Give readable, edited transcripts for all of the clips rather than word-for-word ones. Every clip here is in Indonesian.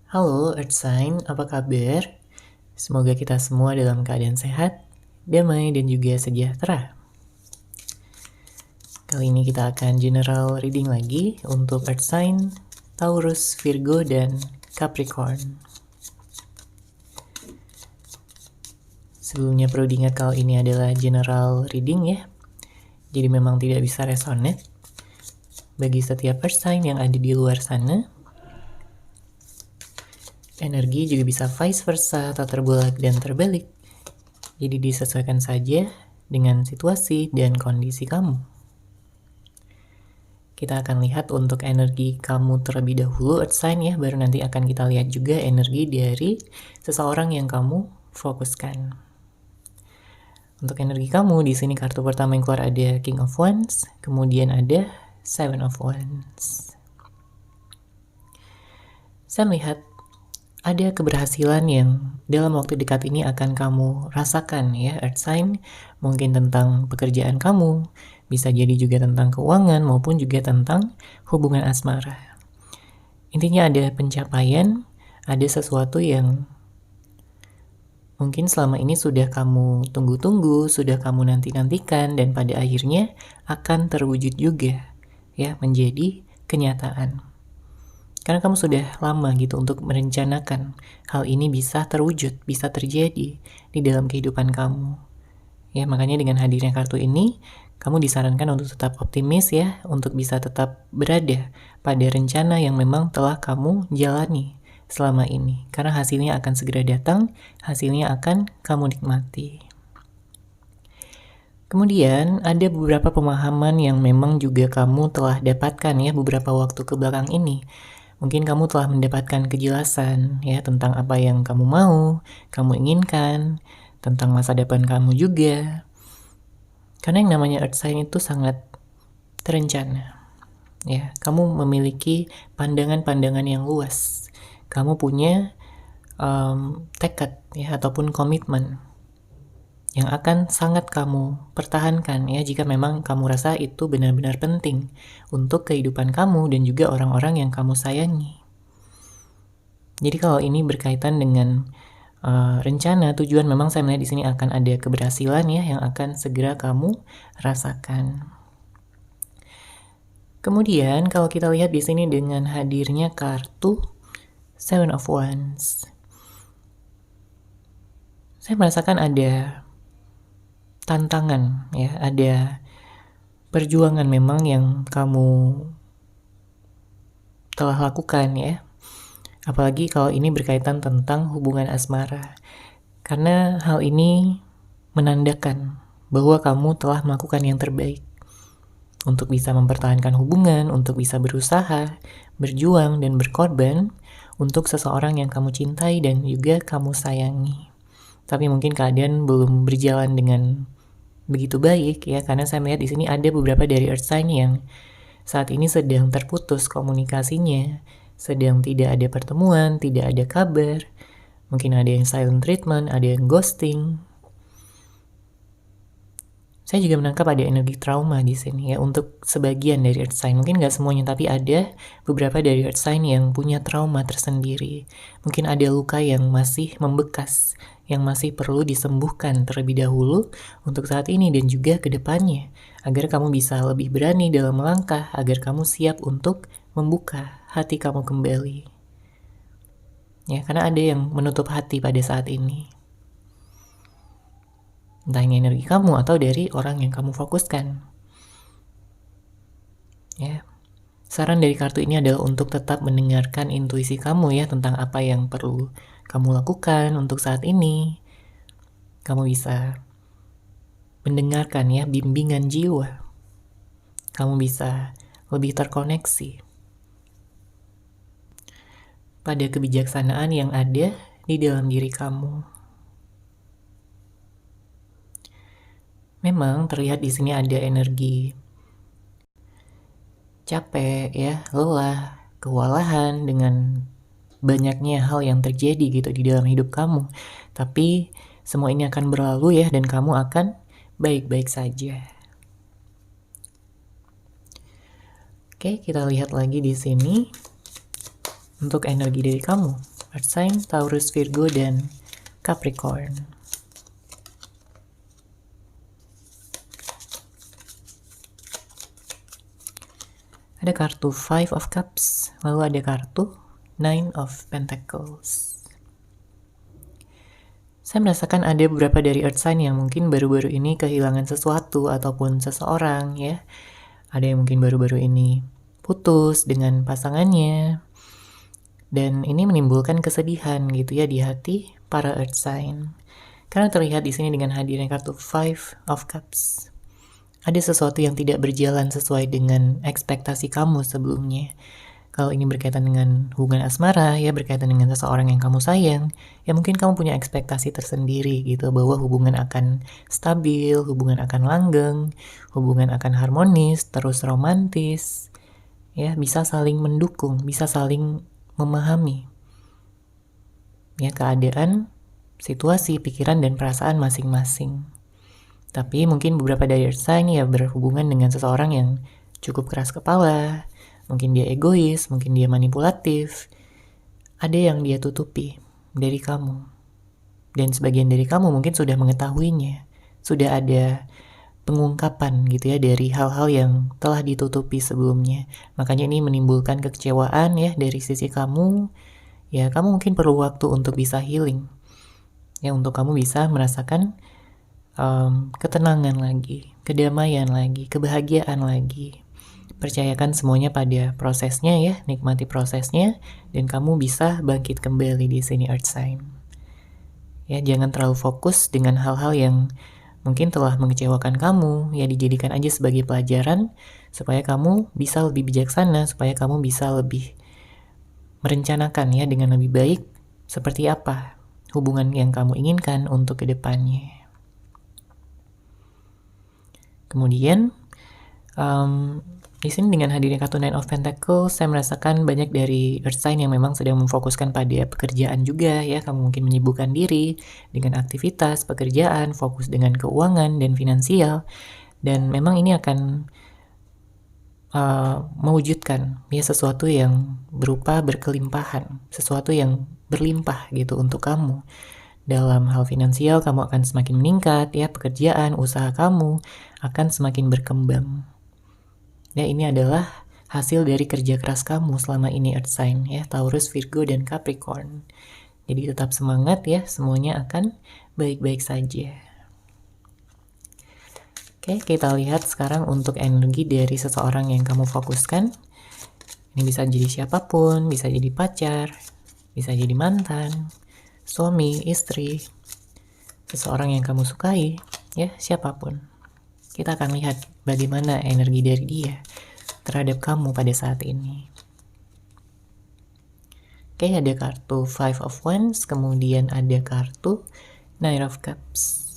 Halo Earth Sign, apa kabar? Semoga kita semua dalam keadaan sehat, damai, dan juga sejahtera. Kali ini kita akan general reading lagi untuk Earth Sign, Taurus, Virgo, dan Capricorn. Sebelumnya perlu diingat kalau ini adalah general reading ya, jadi memang tidak bisa resonate bagi setiap Earth Sign yang ada di luar sana. Energi juga bisa vice versa atau terbolak dan terbalik. Jadi disesuaikan saja dengan situasi dan kondisi kamu. Kita akan lihat untuk energi kamu terlebih dahulu, Earth Sign ya, baru nanti akan kita lihat juga energi dari seseorang yang kamu fokuskan. Untuk energi kamu, di sini kartu pertama yang keluar ada King of Wands, kemudian ada Seven of Wands. Saya melihat ada keberhasilan yang dalam waktu dekat ini akan kamu rasakan ya, Earth Sign. Mungkin tentang pekerjaan kamu, bisa jadi juga tentang keuangan maupun juga tentang hubungan asmara. Intinya ada pencapaian, ada sesuatu yang mungkin selama ini sudah kamu tunggu-tunggu, sudah kamu nanti-nantikan, dan pada akhirnya akan terwujud juga ya, menjadi kenyataan. Karena kamu sudah lama gitu untuk merencanakan hal ini bisa terwujud, bisa terjadi di dalam kehidupan kamu. Ya, makanya dengan hadirnya kartu ini, kamu disarankan untuk tetap optimis ya, untuk bisa tetap berada pada rencana yang memang telah kamu jalani selama ini. Karena hasilnya akan segera datang, hasilnya akan kamu nikmati. Kemudian ada beberapa pemahaman yang memang juga kamu telah dapatkan ya beberapa waktu ke belakang ini. Mungkin kamu telah mendapatkan kejelasan ya tentang apa yang kamu mau, kamu inginkan, tentang masa depan kamu juga. Karena yang namanya Earth Sign itu sangat terencana. Ya, kamu memiliki pandangan-pandangan yang luas. Kamu punya tekad ya ataupun komitmen yang akan sangat kamu pertahankan ya jika memang kamu rasa itu benar-benar penting untuk kehidupan kamu dan juga orang-orang yang kamu sayangi. Jadi kalau ini berkaitan dengan rencana, tujuan, memang saya melihat di sini akan ada keberhasilan ya yang akan segera kamu rasakan. Kemudian kalau kita lihat di sini dengan hadirnya kartu Seven of Wands, saya merasakan ada tantangan ya, ada perjuangan memang yang kamu telah lakukan ya. Apalagi kalau ini berkaitan tentang hubungan asmara. Karena hal ini menandakan bahwa kamu telah melakukan yang terbaik untuk bisa mempertahankan hubungan, untuk bisa berusaha, berjuang, dan berkorban untuk seseorang yang kamu cintai dan juga kamu sayangi. Tapi mungkin keadaan belum berjalan dengan begitu baik ya, karena saya melihat di sini ada beberapa dari Earth Sign yang saat ini sedang terputus komunikasinya, sedang tidak ada pertemuan, tidak ada kabar. Mungkin ada yang silent treatment, ada yang ghosting. Saya juga menangkap ada energi trauma di sini ya untuk sebagian dari Earth Sign. Mungkin nggak semuanya, tapi ada beberapa dari Earth Sign yang punya trauma tersendiri. Mungkin ada luka yang masih membekas, yang masih perlu disembuhkan terlebih dahulu untuk saat ini dan juga ke depannya, agar kamu bisa lebih berani dalam melangkah, agar kamu siap untuk membuka hati kamu kembali. Ya, karena ada yang menutup hati pada saat ini. Entah ini energi kamu atau dari orang yang kamu fokuskan. Ya. Saran dari kartu ini adalah untuk tetap mendengarkan intuisi kamu ya tentang apa yang perlu kamu lakukan untuk saat ini. Kamu bisa mendengarkan ya bimbingan jiwa. Kamu bisa lebih terkoneksi pada kebijaksanaan yang ada di dalam diri kamu. Memang terlihat di sini ada energi capek ya, lelah, kewalahan dengan banyaknya hal yang terjadi gitu di dalam hidup kamu. Tapi semua ini akan berlalu ya dan kamu akan baik-baik saja. Oke, kita lihat lagi di sini untuk energi dari kamu. Earth sign, Taurus, Virgo, dan Capricorn. Ada kartu Five of Cups, lalu ada kartu Nine of Pentacles. Saya merasakan ada beberapa dari Earth sign yang mungkin baru-baru ini kehilangan sesuatu ataupun seseorang ya. Ada yang mungkin baru-baru ini putus dengan pasangannya. Dan ini menimbulkan kesedihan gitu ya di hati para Earth sign. Karena terlihat di sini dengan hadirnya kartu Five of Cups. Ada sesuatu yang tidak berjalan sesuai dengan ekspektasi kamu sebelumnya. Kalau ini berkaitan dengan hubungan asmara, ya berkaitan dengan seseorang yang kamu sayang, ya mungkin kamu punya ekspektasi tersendiri gitu, bahwa hubungan akan stabil, hubungan akan langgeng, hubungan akan harmonis, terus romantis, ya bisa saling mendukung, bisa saling memahami ya keadaan, situasi, pikiran, dan perasaan masing-masing. Tapi mungkin beberapa dari Earth sign ya berhubungan dengan seseorang yang cukup keras kepala, mungkin dia egois, mungkin dia manipulatif. Ada yang dia tutupi dari kamu. Dan sebagian dari kamu mungkin sudah mengetahuinya. Sudah ada pengungkapan gitu ya dari hal-hal yang telah ditutupi sebelumnya. Makanya ini menimbulkan kekecewaan ya dari sisi kamu. Ya kamu mungkin perlu waktu untuk bisa healing. Ya untuk kamu bisa merasakan ketenangan lagi, kedamaian lagi, kebahagiaan lagi. Percayakan semuanya pada prosesnya ya, nikmati prosesnya, dan kamu bisa bangkit kembali di sini Earth sign. Ya, jangan terlalu fokus dengan hal-hal yang mungkin telah mengecewakan kamu, ya dijadikan aja sebagai pelajaran supaya kamu bisa lebih bijaksana, supaya kamu bisa lebih merencanakan ya dengan lebih baik seperti apa hubungan yang kamu inginkan untuk kedepannya. Kemudian di sini dengan hadirnya kartu Nine of Pentacles, saya merasakan banyak dari Earth sign yang memang sedang memfokuskan pada pekerjaan juga ya. Kamu mungkin menyibukkan diri dengan aktivitas pekerjaan, fokus dengan keuangan dan finansial, dan memang ini akan mewujudkan ya sesuatu yang berupa berkelimpahan, sesuatu yang berlimpah gitu untuk kamu. Dalam hal finansial, kamu akan semakin meningkat, ya pekerjaan, usaha kamu akan semakin berkembang. Ya, ini adalah hasil dari kerja keras kamu selama ini Earth sign, ya Taurus, Virgo, dan Capricorn. Jadi tetap semangat ya, semuanya akan baik-baik saja. Oke, kita lihat sekarang untuk energi dari seseorang yang kamu fokuskan. Ini bisa jadi siapapun, bisa jadi pacar, bisa jadi mantan, suami, istri, seseorang yang kamu sukai, ya siapapun. Kita akan lihat bagaimana energi dari dia terhadap kamu pada saat ini. Oke, ada kartu Five of Wands, kemudian ada kartu Nine of Cups.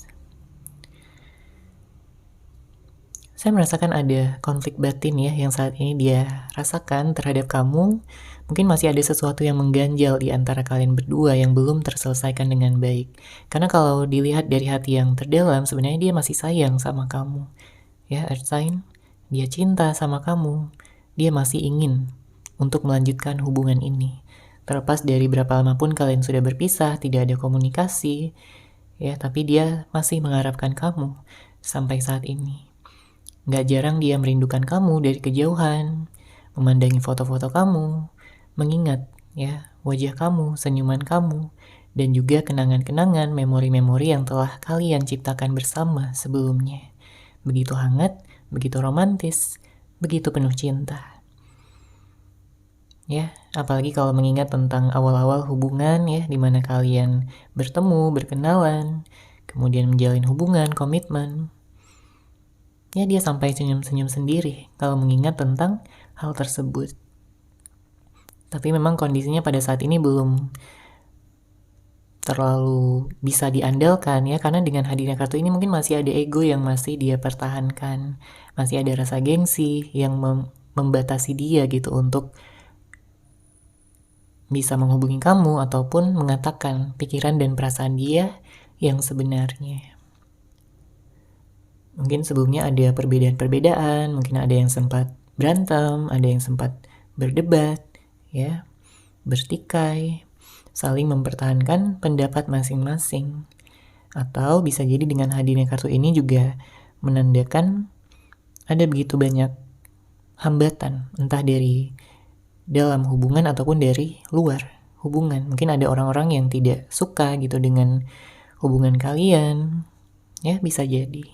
Saya merasakan ada konflik batin ya yang saat ini dia rasakan terhadap kamu. Mungkin masih ada sesuatu yang mengganjal di antara kalian berdua yang belum terselesaikan dengan baik. Karena kalau dilihat dari hati yang terdalam, sebenarnya dia masih sayang sama kamu. Ya, Earth sign, dia cinta sama kamu. Dia masih ingin untuk melanjutkan hubungan ini. Terlepas dari berapa lama pun kalian sudah berpisah, tidak ada komunikasi, ya, tapi dia masih mengharapkan kamu sampai saat ini. Gak jarang dia merindukan kamu dari kejauhan, memandangi foto-foto kamu, mengingat ya wajah kamu, senyuman kamu, dan juga kenangan-kenangan, memori-memori yang telah kalian ciptakan bersama sebelumnya. Begitu hangat, begitu romantis, begitu penuh cinta. Ya, apalagi kalau mengingat tentang awal-awal hubungan ya, di mana kalian bertemu, berkenalan, kemudian menjalin hubungan, komitmen. Ya, dia sampai senyum-senyum sendiri kalau mengingat tentang hal tersebut. Tapi memang kondisinya pada saat ini belum terlalu bisa diandalkan ya, karena dengan hadirnya kartu ini mungkin masih ada ego yang masih dia pertahankan. Masih ada rasa gengsi yang membatasi dia gitu untuk bisa menghubungi kamu ataupun mengatakan pikiran dan perasaan dia yang sebenarnya. Mungkin sebelumnya ada perbedaan-perbedaan, mungkin ada yang sempat berantem, ada yang sempat berdebat, ya, bertikai. saling mempertahankan pendapat masing-masing. Atau bisa jadi dengan hadirnya kartu ini juga menandakan ada begitu banyak hambatan, entah dari dalam hubungan ataupun dari luar hubungan. Mungkin ada orang-orang yang tidak suka gitu dengan hubungan kalian, ya bisa jadi.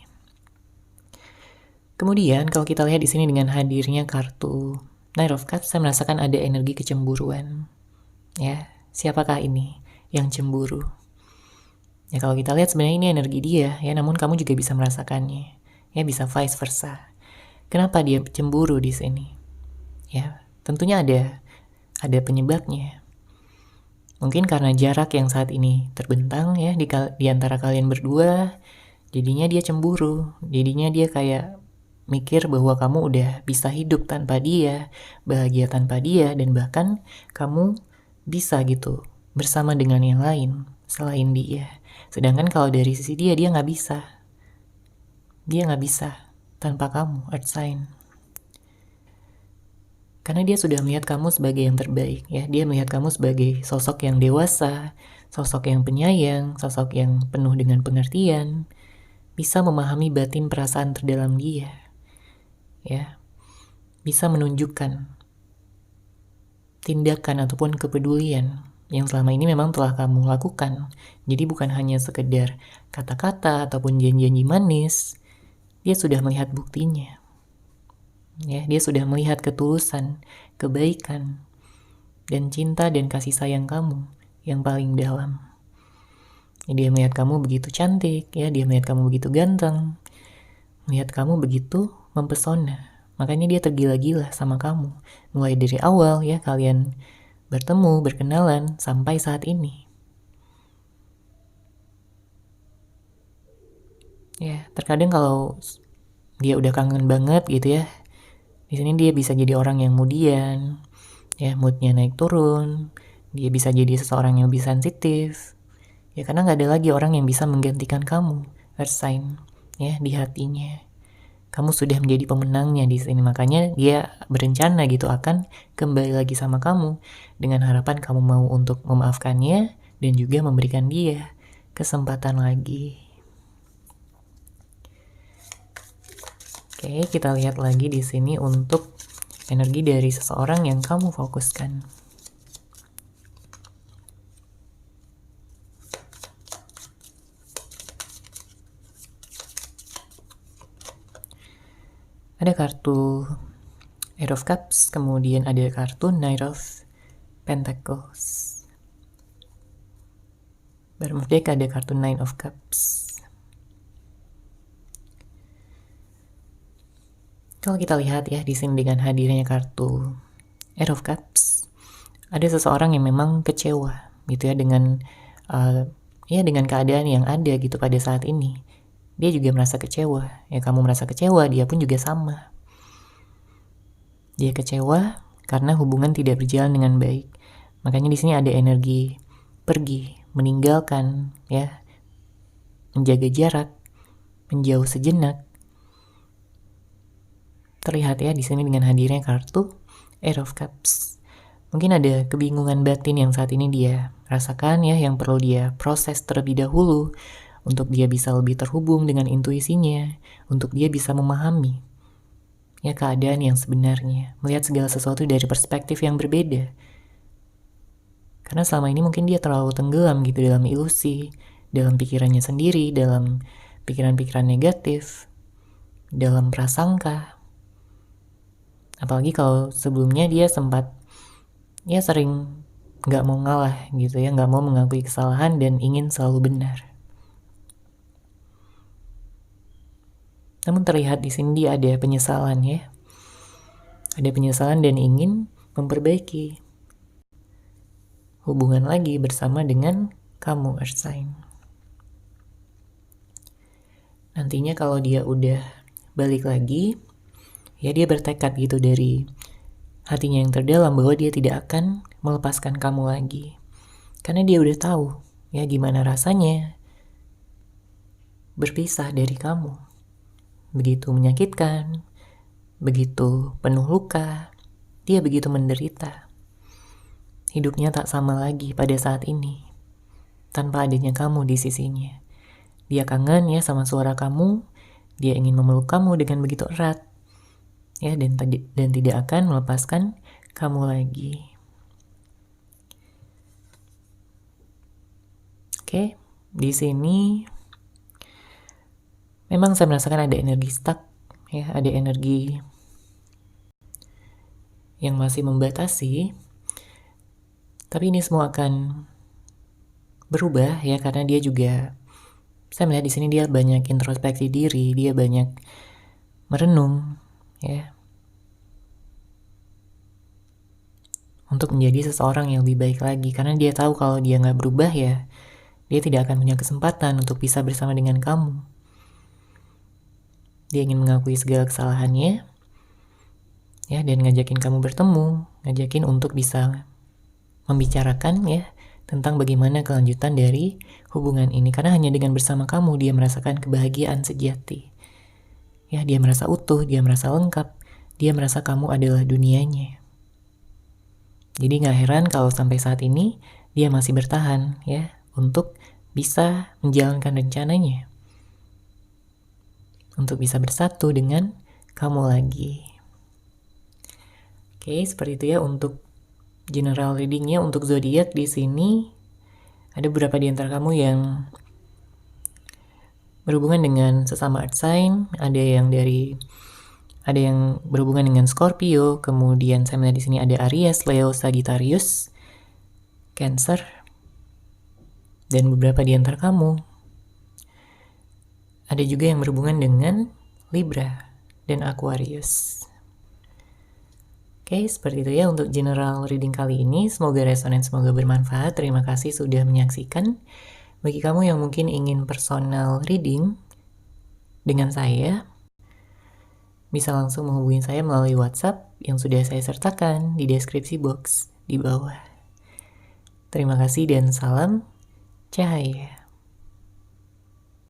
Kemudian kalau kita lihat di sini dengan hadirnya kartu Knight of Cups, saya merasakan ada energi kecemburuan. Ya, siapakah ini yang cemburu? Ya kalau kita lihat sebenarnya ini energi dia, ya namun kamu juga bisa merasakannya. Ya bisa vice versa. Kenapa dia cemburu di sini? Ya, tentunya ada penyebabnya. Mungkin karena jarak yang saat ini terbentang ya di antara kalian berdua, jadinya dia cemburu. Jadinya dia kayak mikir bahwa kamu udah bisa hidup tanpa dia, bahagia tanpa dia, dan bahkan kamu bisa gitu bersama dengan yang lain selain dia. Sedangkan kalau dari sisi dia nggak bisa. Dia nggak bisa tanpa kamu, Earth Sign. Karena dia sudah melihat kamu sebagai yang terbaik, ya. Dia melihat kamu sebagai sosok yang dewasa, sosok yang penyayang, sosok yang penuh dengan pengertian, bisa memahami batin perasaan terdalam dia, ya. Bisa menunjukkan tindakan ataupun kepedulian yang selama ini memang telah kamu lakukan. Jadi bukan hanya sekedar kata-kata ataupun janji-janji manis, dia sudah melihat buktinya. Ya, dia sudah melihat ketulusan, kebaikan, dan cinta dan kasih sayang kamu yang paling dalam. Ya, dia melihat kamu begitu cantik, ya, dia melihat kamu begitu ganteng, melihat kamu begitu mempesona. Makanya dia tergila-gila sama kamu. Mulai dari awal ya kalian bertemu, berkenalan, sampai saat ini. Ya, terkadang kalau dia udah kangen banget gitu ya, di sini dia bisa jadi orang yang kemudian, ya moodnya naik turun, dia bisa jadi seseorang yang lebih sensitif, ya karena nggak ada lagi orang yang bisa menggantikan kamu, Earth Sign, ya di hatinya. Kamu sudah menjadi pemenangnya di sini, makanya dia berencana gitu akan kembali lagi sama kamu dengan harapan kamu mau untuk memaafkannya dan juga memberikan dia kesempatan lagi. Oke, kita lihat lagi di sini untuk energi dari seseorang yang kamu fokuskan. Ada kartu Eight of Cups, kemudian ada kartu Knight of Pentacles. Bottom of deck ada kartu Nine of Cups. Kalau kita lihat ya di sini dengan hadirnya kartu Eight of Cups, ada seseorang yang memang kecewa gitu ya dengan dengan keadaan yang ada gitu pada saat ini. Dia juga merasa kecewa. Ya kamu merasa kecewa, dia pun juga sama. Dia kecewa karena hubungan tidak berjalan dengan baik. Makanya di sini ada energi pergi, meninggalkan, ya, menjaga jarak, menjauh sejenak. Terlihat ya di sini dengan hadirnya kartu Eight of Cups. Mungkin ada kebingungan batin yang saat ini dia rasakan ya, yang perlu dia proses terlebih dahulu untuk dia bisa lebih terhubung dengan intuisinya, untuk dia bisa memahami ya keadaan yang sebenarnya, melihat segala sesuatu dari perspektif yang berbeda. Karena selama ini mungkin dia terlalu tenggelam gitu dalam ilusi, dalam pikirannya sendiri, dalam pikiran-pikiran negatif, dalam prasangka. Apalagi kalau sebelumnya dia sempat ya sering gak mau ngalah gitu ya, gak mau mengakui kesalahan dan ingin selalu benar. Namun terlihat di sini dia ada penyesalan ya. Ada penyesalan dan ingin memperbaiki hubungan lagi bersama dengan kamu, Earth Sign. Nantinya kalau dia udah balik lagi, ya dia bertekad gitu dari hatinya yang terdalam bahwa dia tidak akan melepaskan kamu lagi. Karena dia udah tahu ya gimana rasanya berpisah dari kamu. Begitu menyakitkan, begitu penuh luka, dia begitu menderita. hidupnya tak sama lagi pada saat ini, tanpa adanya kamu di sisinya. Dia kangen ya sama suara kamu, dia ingin memeluk kamu dengan begitu erat, ya, dan tidak akan melepaskan kamu lagi. Oke, di sini memang saya merasakan ada energi stuck, ya, ada energi yang masih membatasi. Tapi ini semua akan berubah ya, karena dia juga, saya melihat di sini dia banyak introspeksi diri, dia banyak merenung ya, untuk menjadi seseorang yang lebih baik lagi. Karena dia tahu kalau dia nggak berubah ya, dia tidak akan punya kesempatan untuk bisa bersama dengan kamu. Dia ingin mengakui segala kesalahannya ya, dan ngajakin kamu bertemu, ngajakin untuk bisa membicarakan ya tentang bagaimana kelanjutan dari hubungan ini. Karena hanya dengan bersama kamu dia merasakan kebahagiaan sejati. Ya, dia merasa utuh, dia merasa lengkap, dia merasa kamu adalah dunianya. Jadi gak heran kalau sampai saat ini dia masih bertahan ya untuk bisa menjalankan rencananya, untuk bisa bersatu dengan kamu lagi. Oke, seperti itu ya untuk general readingnya. Untuk zodiak di sini ada beberapa di antara kamu yang berhubungan dengan sesama earth sign, ada yang berhubungan dengan Scorpio, kemudian saya melihat di sini ada Aries, Leo, Sagittarius, Cancer, dan beberapa di antara kamu ada juga yang berhubungan dengan Libra dan Aquarius. Oke, seperti itu ya untuk general reading kali ini. Semoga resonan, semoga bermanfaat. Terima kasih sudah menyaksikan. Bagi kamu yang mungkin ingin personal reading dengan saya, bisa langsung menghubungi saya melalui WhatsApp yang sudah saya sertakan di deskripsi box di bawah. Terima kasih dan salam cahaya.